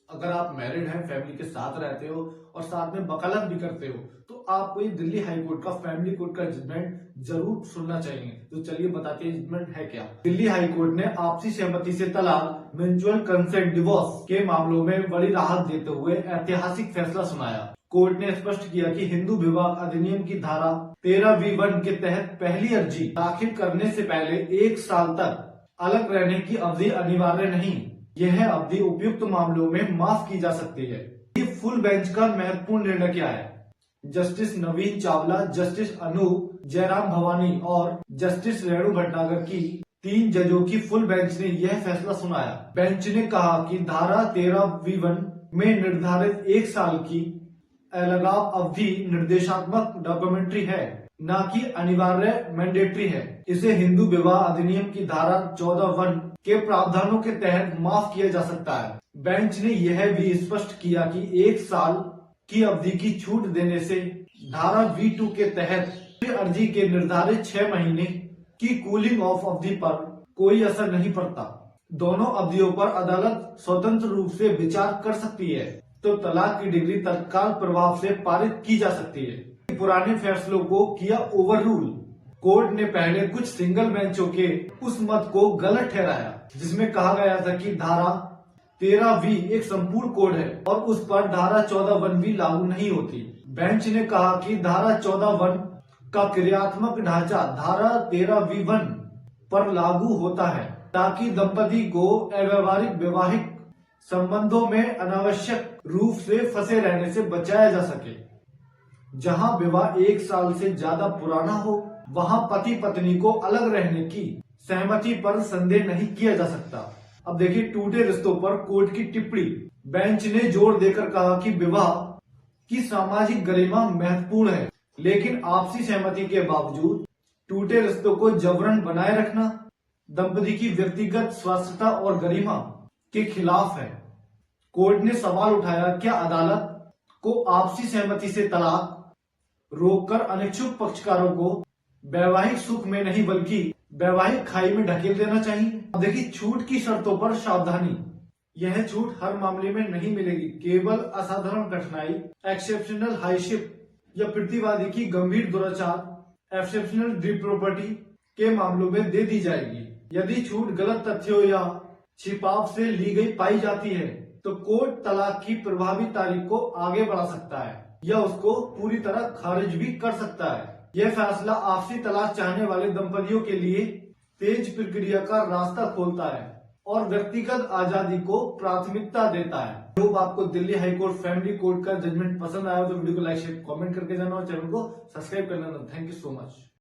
अगर आप मैरिड हैं, फैमिली के साथ रहते हो और साथ में वकालत भी करते हो तो आपको ये दिल्ली हाई कोर्ट का फैमिली कोर्ट का जजमेंट जरूर सुनना चाहिए। तो चलिए बताते हैं जजमेंट है क्या। दिल्ली हाई कोर्ट ने आपसी सहमति से तलाक, म्यूचुअल कंसेंट डिवोर्स के मामलों में बड़ी राहत देते हुए ऐतिहासिक फैसला सुनाया। कोर्ट ने स्पष्ट किया कि हिंदू विवाह अधिनियम की धारा 13V1 के तहत पहली अर्जी दाखिल करने से पहले 1 साल तक अलग रहने की अवधि अनिवार्य नहीं। यह अवधि उपयुक्त मामलों में माफ की जा सकती है। ये फुल बेंच का महत्वपूर्ण निर्णय क्या है? जस्टिस नवीन चावला, जस्टिस अनूप जयराम भवानी और जस्टिस रेणु भटनागर की 3 जजों की फुल बेंच ने यह फैसला सुनाया। बेंच ने कहा कि धारा 13V1 में निर्धारित 1 साल की अलगाव अवधि निर्देशात्मक डॉक्यूमेंट्री है, न कि अनिवार्य मैंडेटरी है। इसे हिंदू विवाह अधिनियम की धारा 14(1) के प्रावधानों के तहत माफ किया जा सकता है। बेंच ने यह भी स्पष्ट किया कि 1 साल की अवधि की छूट देने से धारा V2 के तहत अर्जी के निर्धारित 6 महीने की कूलिंग ऑफ अवधि पर कोई असर नहीं पड़ता। दोनों अवधियों पर अदालत स्वतंत्र रूप से विचार कर सकती है, तो तलाक की डिग्री तत्काल प्रभाव से पारित की जा सकती है। पुराने फैसलों को किया ओवर रूल। कोर्ट ने पहले कुछ सिंगल बेंचों के उस मत को गलत ठहराया जिसमें कहा गया था कि धारा 13V एक संपूर्ण कोड है और उस पर धारा 14(1) भी लागू नहीं होती। बेंच ने कहा कि धारा 14(1) का क्रियात्मक ढांचा धारा 13V1 पर लागू होता है, ताकि दंपति को अव्यवहारिक वैवाहिक संबंधों में अनावश्यक रूप से फंसे रहने से बचाया जा सके। जहां विवाह 1 साल से ज्यादा पुराना हो, वहां पति पत्नी को अलग रहने की सहमति पर संदेह नहीं किया जा सकता। अब देखिए टूटे रिश्तों पर कोर्ट की टिप्पणी। बेंच ने जोर देकर कहा कि विवाह की सामाजिक गरिमा महत्वपूर्ण है, लेकिन आपसी सहमति के बावजूद टूटे रिश्तों को जबरन बनाए रखना दंपति की व्यक्तिगत स्वास्थ्यता और गरिमा के खिलाफ है। कोर्ट ने सवाल उठाया, क्या अदालत को आपसी सहमति से तलाक रोककर अनिच्छुक पक्षकारों को वैवाहिक सुख में नहीं बल्कि वैवाहिक खाई में ढकेल देना चाहिए? अब देखिए छूट की शर्तों पर सावधानी। यह छूट हर मामले में नहीं मिलेगी। केवल असाधारण कठिनाई, एक्सेप्शनल हार्डशिप या प्रतिवादी की गंभीर दुराचार, एक्सेप्शनल डीप प्रॉपर्टी के मामलों में दे दी जाएगी। यदि छूट गलत तथ्यों या छिपाव से ली गई पाई जाती है तो कोर्ट तलाक की प्रभावी तारीख को आगे बढ़ा सकता है या उसको पूरी तरह खारिज भी कर सकता है। यह फैसला आपसी तलाक चाहने वाले दंपतियों के लिए तेज प्रक्रिया का रास्ता खोलता है और व्यक्तिगत आजादी को प्राथमिकता देता है। होप आपको Delhi high court family court का जजमेंट पसंद आया तो वीडियो को लाइक शेयर कमेंट करके जाना और चैनल को सब्सक्राइब करना। Thank you so much.